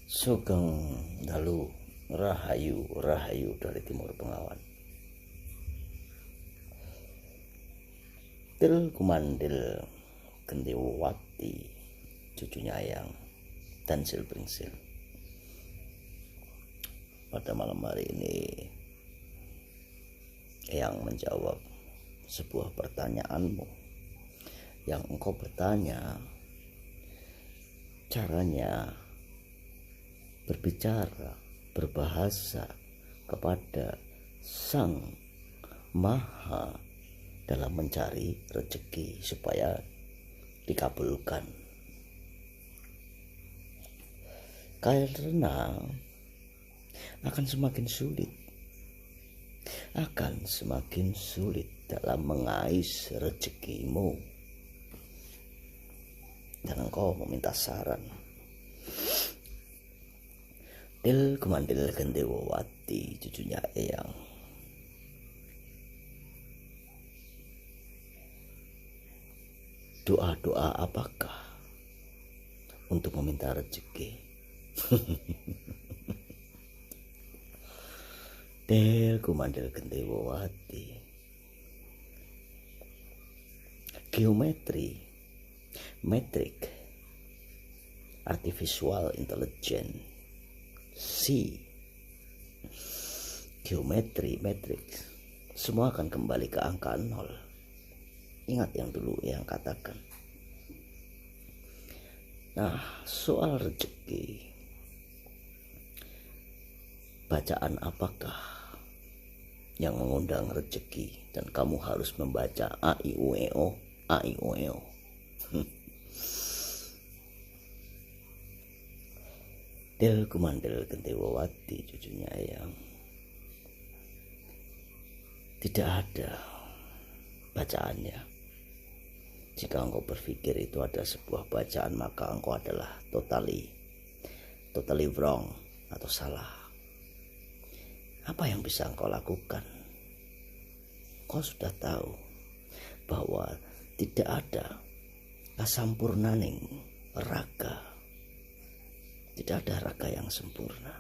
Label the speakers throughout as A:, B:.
A: Sugeng Dalu Rahayu Rahayu dari Timur Bengawan. Til kumandil Gendewati, cucunya Ayang dan Silbringsil. Pada malam hari ini Eyang menjawab sebuah pertanyaanmu yang engkau bertanya. Caranya berbicara, berbahasa kepada Sang Maha dalam mencari rezeki supaya dikabulkan. Karena akan semakin sulit dalam mengais rezekimu, dan engkau meminta saran. Til kumandil Gendewati, cucunya Eyang. Doa-doa apakah untuk meminta rezeki? Til kumandil Gendewati. Geometri, metrik, artificial intelligence, geometri, metrik, semua akan kembali ke angka 0. Ingat yang dulu yang katakan. Nah, soal rezeki, bacaan apakah yang mengundang rezeki? Dan kamu harus membaca A I U E O, A I U E O. Til kumandil Gendewati, cucunya Eyang. Tidak ada bacaannya. Jika engkau berpikir itu ada sebuah bacaan, maka engkau adalah totally wrong atau salah. Apa yang bisa engkau lakukan? Kau sudah tahu bahwa tidak ada kasampurnaning raga. Tidak ada raga yang sempurna.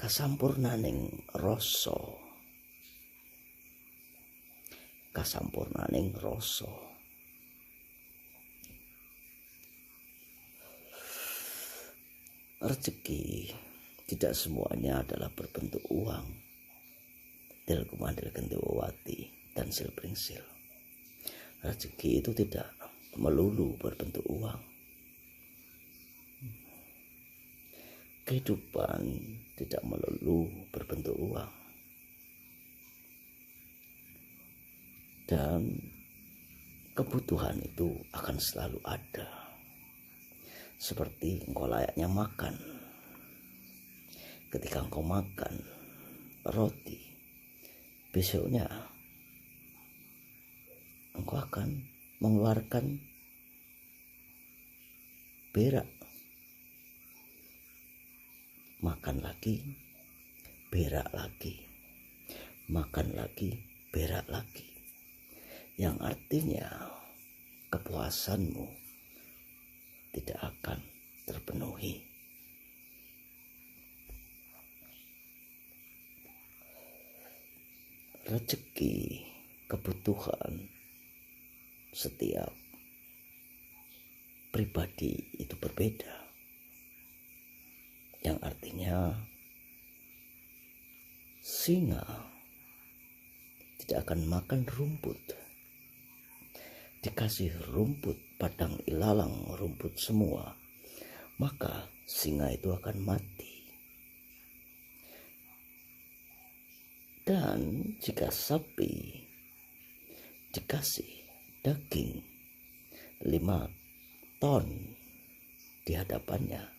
A: Kasampurnaning rasa. Kasampurnaning rasa. Rezeki tidak semuanya adalah berbentuk uang. Til kumandil Gendewati dan Silbringsil. Rezeki itu tidak melulu berbentuk uang. Kehidupan tidak melulu berbentuk uang. Dan kebutuhan itu akan selalu ada. Seperti engkau layaknya makan. Ketika engkau makan roti, besoknya engkau akan mengeluarkan berak. Makan lagi, berak lagi. Makan lagi, berak lagi. Yang artinya kepuasanmu tidak akan terpenuhi. Rezeki, kebutuhan setiap pribadi itu berbeda. Yang artinya singa tidak akan makan rumput. Dikasih rumput padang ilalang, rumput semua, maka singa itu akan mati. Dan jika sapi dikasih daging 5 ton di hadapannya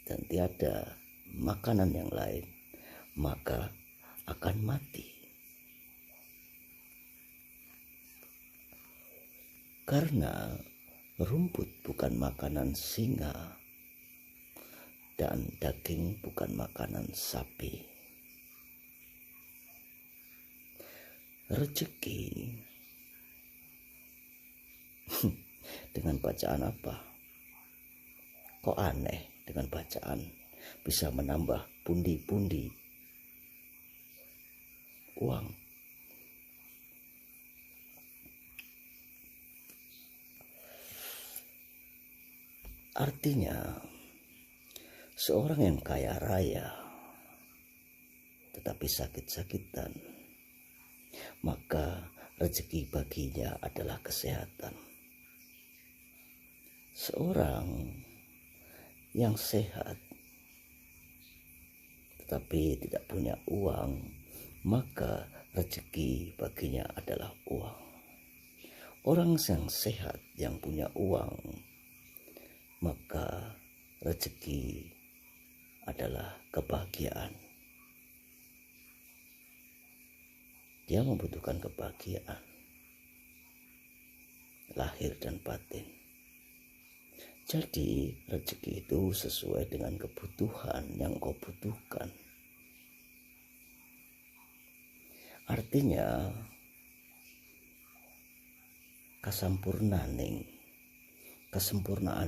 A: dan tiada makanan yang lain, maka akan mati. Karena rumput bukan makanan singa dan daging bukan makanan sapi. Rezeki dengan bacaan apa? Kok aneh dengan bacaan bisa menambah pundi-pundi uang? Artinya, seorang yang kaya raya tetapi sakit-sakitan, maka rezeki baginya adalah kesehatan. Seorang yang sehat tetapi tidak punya uang, maka rezeki baginya adalah uang. Orang yang sehat yang punya uang, maka rezeki adalah kebahagiaan. Dia membutuhkan kebahagiaan lahir dan batin. Jadi rezeki itu sesuai dengan kebutuhan yang kau butuhkan. Artinya kesempurnaan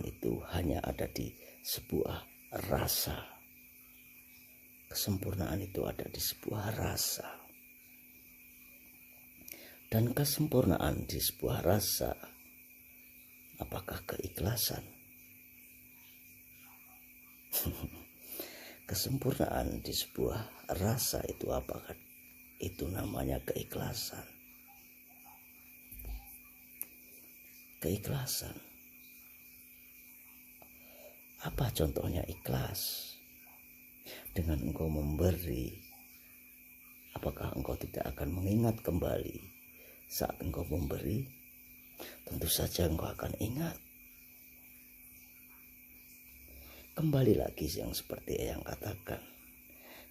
A: itu hanya ada di sebuah rasa. Kesempurnaan itu ada di sebuah rasa. Dan kesempurnaan di sebuah rasa, apakah keikhlasan? Kesempurnaan di sebuah rasa itu apakah itu namanya keikhlasan? Keikhlasan. Apa contohnya ikhlas? Dengan engkau memberi, apakah engkau tidak akan mengingat kembali saat engkau memberi? Tentu saja engkau akan ingat. Kembali lagi yang seperti yang katakan,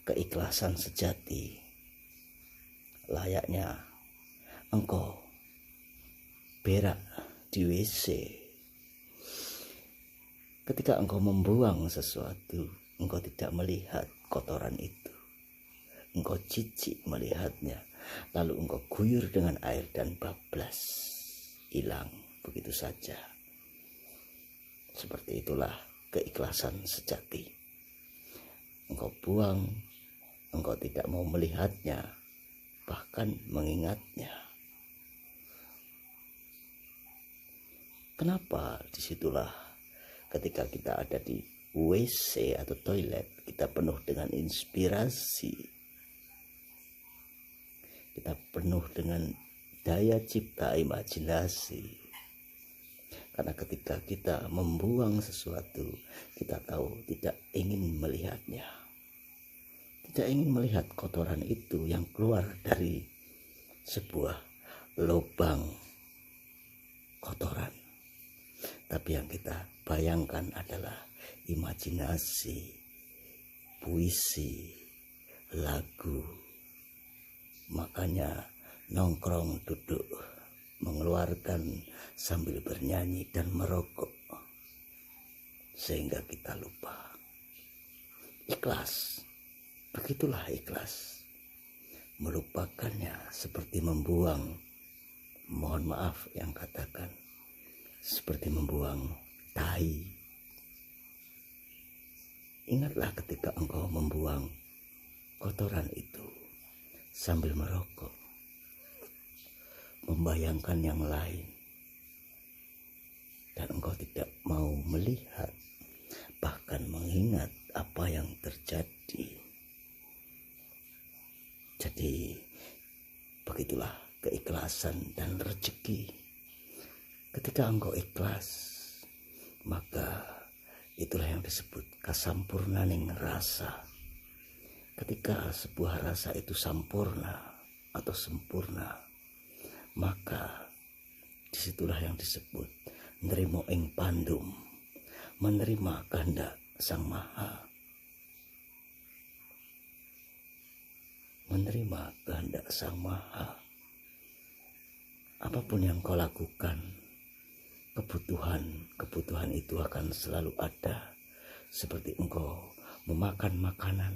A: keikhlasan sejati layaknya engkau berak di WC. Ketika engkau membuang sesuatu, engkau tidak melihat kotoran itu. Engkau jijik melihatnya, lalu engkau guyur dengan air dan bablas, hilang begitu saja. Seperti itulah keikhlasan sejati. Engkau buang, engkau tidak mau melihatnya, bahkan mengingatnya. Kenapa? Disitulah ketika kita ada di WC atau toilet, kita penuh dengan inspirasi. Kita penuh dengan daya cipta imajinasi. Karena ketika kita membuang sesuatu, kita tahu tidak ingin melihatnya. Tidak ingin melihat kotoran itu yang keluar dari sebuah lubang kotoran. Tapi yang kita bayangkan adalah imajinasi, puisi, lagu. Makanya nongkrong duduk mengeluarkan sambil bernyanyi dan merokok, sehingga kita lupa. Ikhlas, begitulah ikhlas. Melupakannya seperti membuang, mohon maaf yang katakan, seperti membuang tai. Ingatlah ketika engkau membuang kotoran itu sambil merokok, membayangkan yang lain, dan engkau tidak mau melihat, bahkan mengingat apa yang terjadi. Jadi begitulah keikhlasan dan rezeki. Ketika engkau ikhlas, maka itulah yang disebut kasampurnaning rasa. Ketika sebuah rasa itu sampurna atau sempurna, maka disitulah yang disebut nrimo ing pandum, menerima kehendak Sang Maha. Menerima kehendak Sang Maha. Apapun yang kau lakukan, kebutuhan itu akan selalu ada. Seperti engkau memakan makanan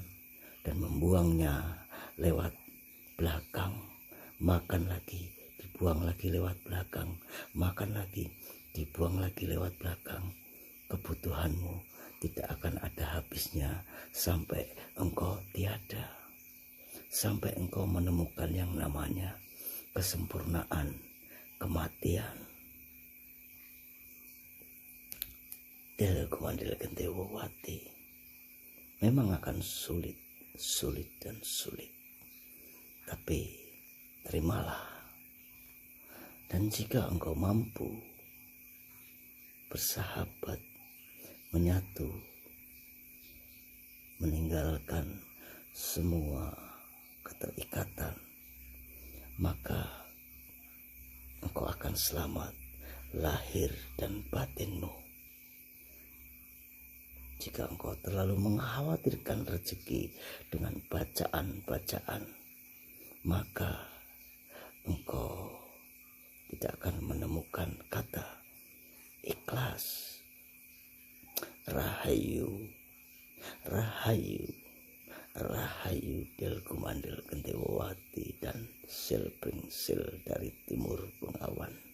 A: dan membuangnya lewat belakang, makan lagi, dibuang lagi lewat belakang, makan lagi, dibuang lagi lewat belakang. Kebutuhanmu tidak akan ada habisnya sampai engkau tiada, sampai engkau menemukan yang namanya kesempurnaan, kematian. Kumandil Gentewowati memang akan sulit dan sulit, tapi terimalah. Dan jika engkau mampu bersahabat, menyatu, meninggalkan semua keterikatan, maka engkau akan selamat lahir dan batinmu. Jika engkau terlalu mengkhawatirkan rezeki dengan bacaan-bacaan, maka engkau tidak akan menemukan kata ikhlas. Rahayu, rahayu, rahayu Del Kumandil Gentewowati dan sil pring sil dari timur Bengawan.